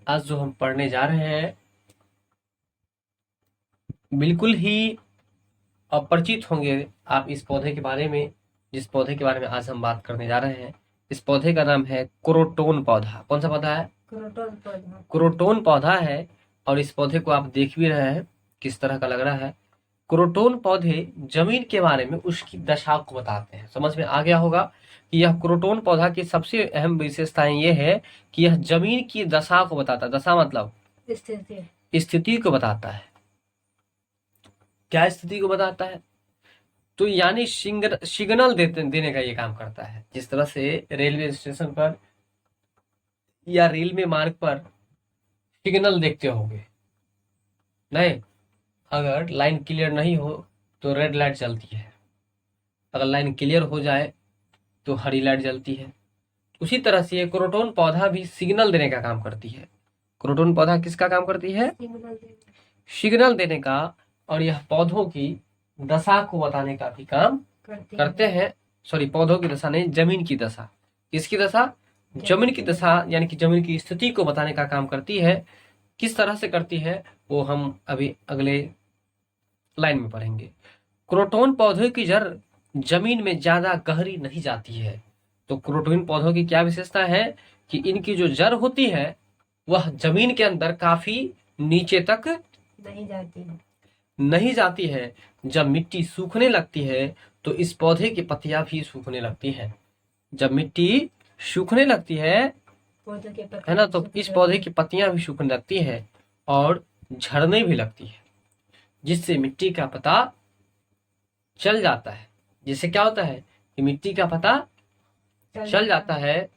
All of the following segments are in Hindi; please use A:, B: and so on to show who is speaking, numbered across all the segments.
A: आज जो हम पढ़ने जा रहे हैं बिल्कुल ही अपरिचित होंगे आप इस पौधे के बारे में। जिस पौधे के बारे में आज हम बात करने जा रहे हैं, इस पौधे का नाम है क्रोटोन पौधा। कौन सा पौधा है?
B: क्रोटोन पौधा।
A: क्रोटोन पौधा है। और इस पौधे को आप देख भी रहे हैं किस तरह का लग रहा है। क्रोटोन पौधे जमीन के बारे में उसकी दशा को बताते हैं। समझ में आ गया होगा कि यह क्रोटोन पौधा की सबसे अहम विशेषताएं ये है कि यह जमीन की दशा को बताता है। दशा मतलब स्थिति को बताता है। क्या स्थिति को बताता है? तो यानी सिग्नल देने का ये काम करता है। जिस तरह से रेलवे स्टेशन पर या रेलवे मार्ग पर सिग्नल देखते होंगे, नहीं, अगर लाइन क्लियर नहीं हो तो रेड लाइट जलती है, अगर लाइन क्लियर हो जाए तो हरी लाइट जलती है। उसी तरह से ये क्रोटोन पौधा भी सिग्नल देने का काम करती है। क्रोटोन पौधा किसका काम करती है? सिग्नल देने का। और यह पौधों की दशा को बताने का भी काम करते हैं। सॉरी, पौधों की दशा नहीं, जमीन की दशा। किसकी दशा? जमीन की दशा, यानी कि जमीन की स्थिति को बताने का काम करती है। किस तरह से करती है वो हम अभी अगले लाइन में पढ़ेंगे। क्रोटोन पौधे की जड़ जमीन में ज्यादा गहरी नहीं जाती है। तो क्रोटोन पौधों की क्या विशेषता है कि इनकी जो जड़ होती है वह जमीन के अंदर काफी नीचे तक नहीं जाती है। जब मिट्टी सूखने लगती है तो इस पौधे की पत्तियां भी सूखने लगती हैं। जब मिट्टी सूखने लगती है ना, तो इस पौधे की पत्तियां भी सूखने लगती है और झड़ने भी लगती है, जिससे मिट्टी का पता चल जाता है। जिससे क्या होता है कि मिट्टी का पता चल जाता है।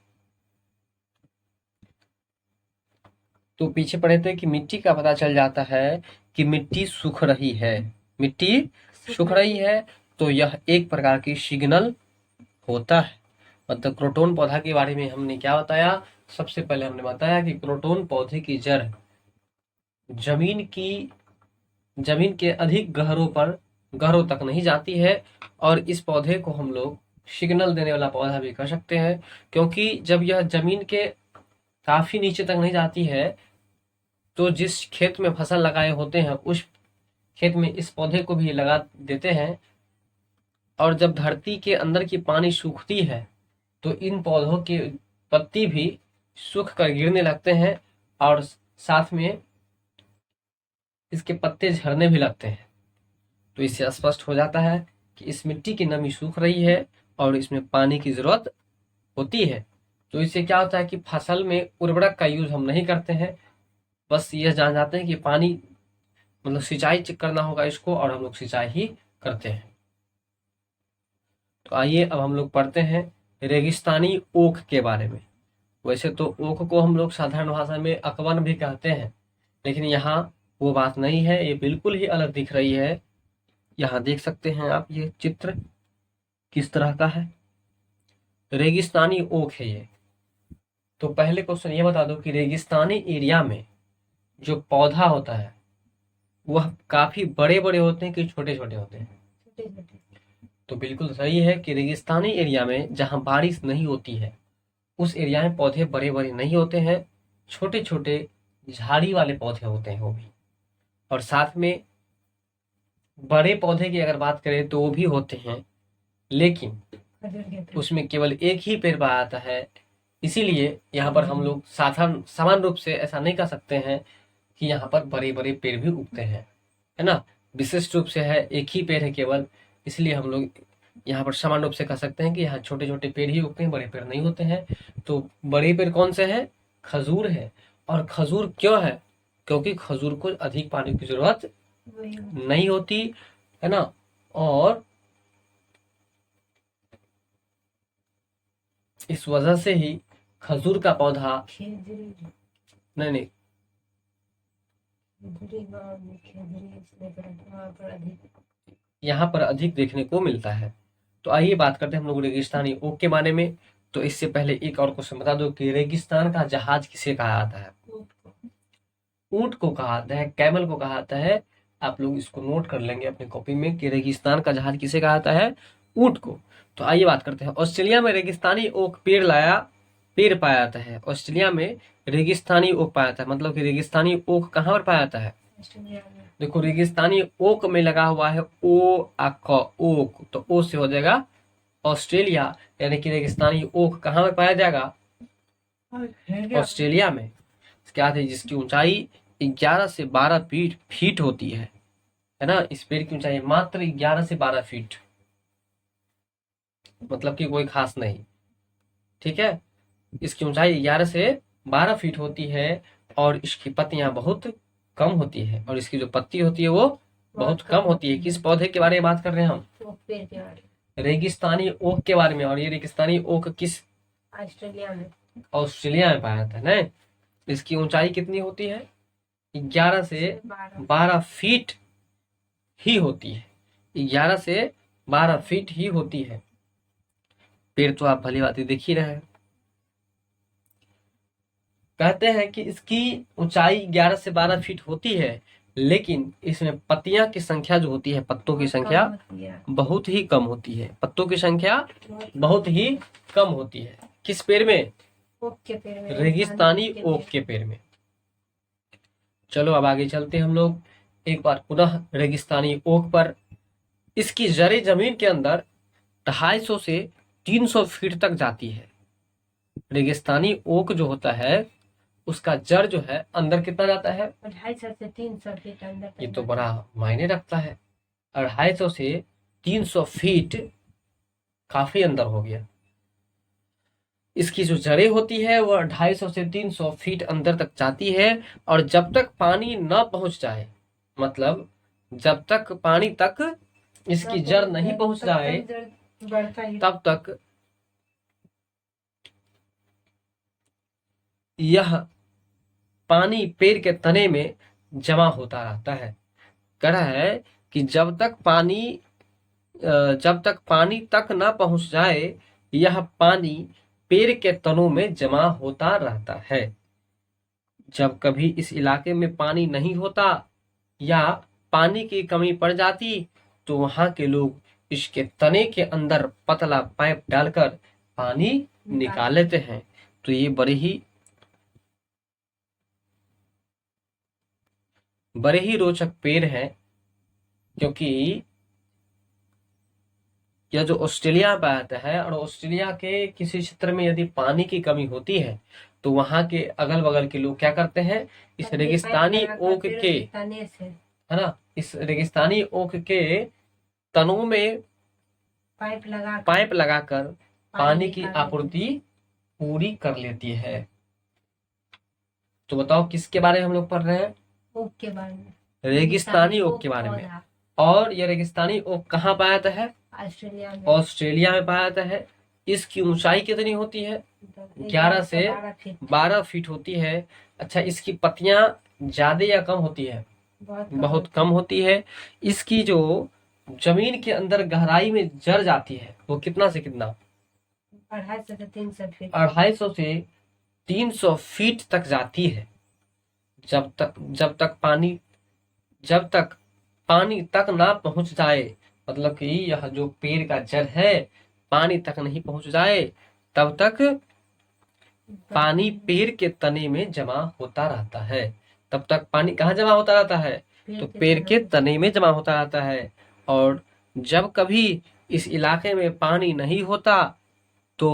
A: तो पीछे पढ़े थे कि मिट्टी का पता चल जाता है कि मिट्टी सूख रही है। मिट्टी सूख रही है तो यह एक प्रकार की सिग्नल होता है। मतलब क्रोटोन पौधा के बारे में हमने क्या बताया? सबसे पहले हमने बताया कि क्रोटोन पौधे की जड़ जमीन के अधिक गहरों तक नहीं जाती है। और इस पौधे को हम लोग सिग्नल देने वाला पौधा भी कह सकते हैं, क्योंकि जब यह जमीन के काफी नीचे तक नहीं जाती है तो जिस खेत में फसल लगाए होते हैं उस खेत में इस पौधे को भी लगा देते हैं। और जब धरती के अंदर की पानी सूखती है तो इन पौधों के पत्ती भी सूख कर गिरने लगते हैं और साथ में इसके पत्ते झड़ने भी लगते हैं। तो इससे स्पष्ट हो जाता है कि इस मिट्टी की नमी सूख रही है और इसमें पानी की जरूरत होती है। तो इससे क्या होता है कि फसल में उर्वरक का यूज हम नहीं करते हैं, बस यह जान जाते हैं कि पानी मतलब सिंचाई करना होगा इसको, और हम लोग सिंचाई ही करते हैं। तो आइए अब हम लोग पढ़ते हैं रेगिस्तानी ओक के बारे में। वैसे तो ओक को हम लोग साधारण भाषा में अकवन भी कहते हैं, लेकिन यहाँ वो बात नहीं है, ये बिल्कुल ही अलग दिख रही है। यहाँ देख सकते हैं आप, ये चित्र किस तरह का है। रेगिस्तानी ओक है ये। तो पहले क्वेश्चन ये बता दो कि रेगिस्तानी एरिया में जो पौधा होता है वह काफी बड़े बड़े होते हैं कि छोटे छोटे होते हैं? तो बिल्कुल सही है कि रेगिस्तानी एरिया में जहां बारिश नहीं होती है उस एरिया में पौधे बड़े बड़े नहीं होते हैं, छोटे छोटे झाड़ी वाले पौधे होते हैं वो भी। और साथ में बड़े पौधे की अगर बात करें तो वो भी होते हैं, लेकिन उसमें केवल एक ही पेड़ पाया जाता है। इसीलिए यहाँ पर हम लोग समान रूप से ऐसा नहीं कह सकते हैं कि यहाँ पर बड़े बड़े पेड़ भी उगते हैं, है ना। विशिष्ट रूप से है, एक ही पेड़ है केवल, इसलिए हम लोग यहाँ पर समान रूप से कह सकते हैं कि यहाँ छोटे छोटे पेड़ ही उगते हैं, बड़े पेड़ नहीं होते हैं। तो बड़े पेड़ कौन से हैं? खजूर है। और खजूर क्यों है? क्योंकि खजूर को अधिक पानी की जरूरत नहीं होती, है ना। और इस वजह से ही खजूर का पौधा नहीं, यहाँ पर अधिक देखने को मिलता है। तो आइए बात करते हैं हम लोग रेगिस्तानी ओक के बारे में। तो इससे पहले एक और क्वेश्चन बता दो कि रेगिस्तान का जहाज किसे कहा जाता है? ऊंट को कहा जाता है, कैमल को कहा जाता है। आप लोग इसको नोट कर लेंगे अपनी कॉपी में कि रेगिस्तान का जहाज किसे कहा जाता है? ऊंट को। तो आइए बात करते हैं। ऑस्ट्रेलिया में रेगिस्तानी ओक पेड़ पाया जाता है। ऑस्ट्रेलिया में रेगिस्तानी ओक पाया जाता है। मतलब कि रेगिस्तानी ओक कहाँ पर पाया जाता है? देखो रेगिस्तानी ओक में लगा हुआ है ओ आ क ओक, तो ओ से हो जाएगा ऑस्ट्रेलिया, यानी कि रेगिस्तानी ओक कहाँ में पाया जाएगा? ऑस्ट्रेलिया में। क्या थे? जिसकी ऊंचाई 11 से 12 फीट होती है ना। इस पेड़ की ऊंचाई मात्र 11 से 12 फीट, मतलब कि कोई खास नहीं। ठीक है, इसकी ऊंचाई 11 से 12 फीट होती है और इसकी पत्तियां बहुत कम होती है, और इसकी जो पत्ती होती है वो बहुत कम होती है। किस पौधे के बारे में बात कर रहे हैं हम?
B: पेड़ के बारे
A: रेगिस्तानी ओक के बारे में। और ये रेगिस्तानी ओक किस?
B: ऑस्ट्रेलिया में।
A: ऑस्ट्रेलिया में पाया जाता है ना। इसकी ऊंचाई कितनी होती है? 11 से 12 फीट ही होती है। 11 से 12 फीट ही होती है। पेड़ तो आप भली बात देख ही रहे हैं। कहते हैं कि इसकी ऊंचाई 11 से 12 फीट होती है, लेकिन इसमें पत्तियां की संख्या जो होती है, पत्तों की संख्या बहुत ही कम होती है। पत्तों की संख्या बहुत ही कम होती है। किस पेड़ में?
B: ओक के पेड़ में।
A: रेगिस्तानी ओक के पेड़ में। चलो अब आगे चलते हैं हम लोग एक बार पुनः रेगिस्तानी ओक पर। इसकी जड़ें जमीन के अंदर 250 से 300 फीट तक जाती है। रेगिस्तानी ओक जो होता है उसका जड़ जो है अंदर कितना जाता है?
B: 250 से 300 फीट अंदर।
A: ये तो बड़ा मायने रखता है। 250 से 300 फीट काफी अंदर हो गया। इसकी जो जड़ें होती है वह 250 से 300 फीट अंदर तक जाती है, और जब तक पानी न पहुंच जाए, मतलब जब तक पानी तक इसकी जड़ नहीं पहुंच जाए तब तक यह पानी पेड़ के तने में जमा होता रहता है। कह रहा है कि जब तक पानी तक न पहुंच जाए यह पानी पेड़ के तनों में जमा होता रहता है। जब कभी इस इलाके में पानी नहीं होता या पानी की कमी पड़ जाती तो वहां के लोग इसके तने के अंदर पतला पाइप डालकर पानी निकाल लेते हैं। तो ये बड़े ही रोचक पेड़ है, क्योंकि यह जो ऑस्ट्रेलिया में पाया जाता है, और ऑस्ट्रेलिया के किसी क्षेत्र में यदि पानी की कमी होती है तो वहां के अगल बगल के लोग क्या करते हैं? इस रेगिस्तानी ओक के, है ना, इस रेगिस्तानी ओक के तनों में पाइप लगाकर पानी की आपूर्ति पूरी कर लेती है। तो बताओ किसके बारे में हम लोग पढ़ रहे हैं?
B: ओक के बारे में,
A: रेगिस्तानी ओक के बारे में। और यह रेगिस्तानी ओक कहाँ पाया जाता है? ऑस्ट्रेलिया में पाया जाता है। इसकी ऊंचाई कितनी होती है? 11 से 12 फीट होती है। अच्छा, इसकी पत्तियां ज्यादा या कम होती है? बहुत कम होती है। इसकी जो जमीन के अंदर गहराई में जड़ जाती है वो कितना से कितना?
B: 250 से 300 फीट।
A: 250 से 300 फीट तक जाती है। जब तक पानी तक ना पहुंच जाए, मतलब कि यह जो पेड़ का जड़ है पानी तक नहीं पहुंच जाए तब तक पानी पेड़ के तने में जमा होता रहता है। तब तक पानी कहाँ जमा होता रहता है? तो पेड़ के तने में जमा होता रहता है। और जब कभी इस इलाके में पानी नहीं होता तो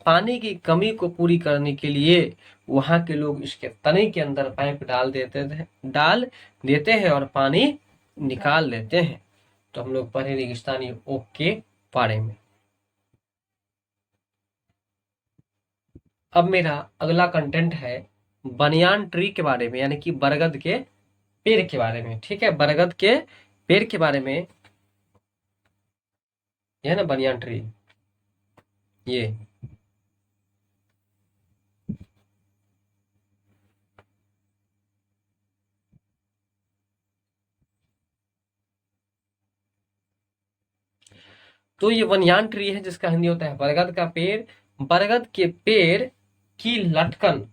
A: पानी की कमी को पूरी करने के लिए वहां के लोग इसके तने के अंदर पाइप डाल देते हैं और पानी निकाल लेते हैं। तो हम लोग पढ़े रेगिस्तानी ओक के बारे में। अब मेरा अगला कंटेंट है बनियान ट्री के बारे में, यानी कि बरगद के पेड़ के बारे में। ठीक है, बरगद के पेड़ के बारे में, यह ना बनियान ट्री, ये तो ये बनियान ट्री है जिसका हिंदी होता है बरगद का पेड़। बरगद के पेड़ की लटकन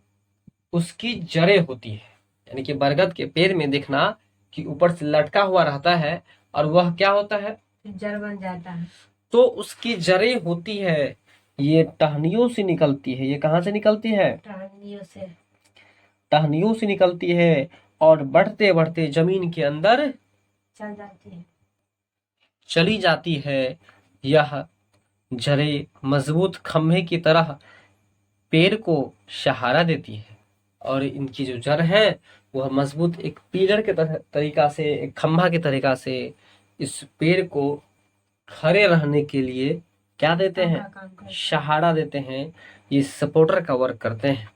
A: उसकी जड़ें होती है, यानी कि बरगद के पेड़ में देखना कि ऊपर से लटका हुआ रहता है और वह क्या होता है?
B: जड़ बन जाता है।
A: तो उसकी जड़ें होती है ये टहनियों से निकलती है। ये कहाँ से निकलती है?
B: टहनियों से
A: टहनियों से निकलती है और बढ़ते बढ़ते जमीन के अंदर
B: चल जाती है।
A: चली जाती है। यह जड़ें मजबूत खंभे की तरह पेड़ को सहारा देती है और इनकी जो जड़ है वह मजबूत एक पिलर के तरीका से, एक खंभा के तरीका से इस पेड़ को खड़े रहने के लिए क्या देते हैं?
B: काम करता है।
A: सहारा देते हैं। ये सपोर्टर का वर्क करते हैं।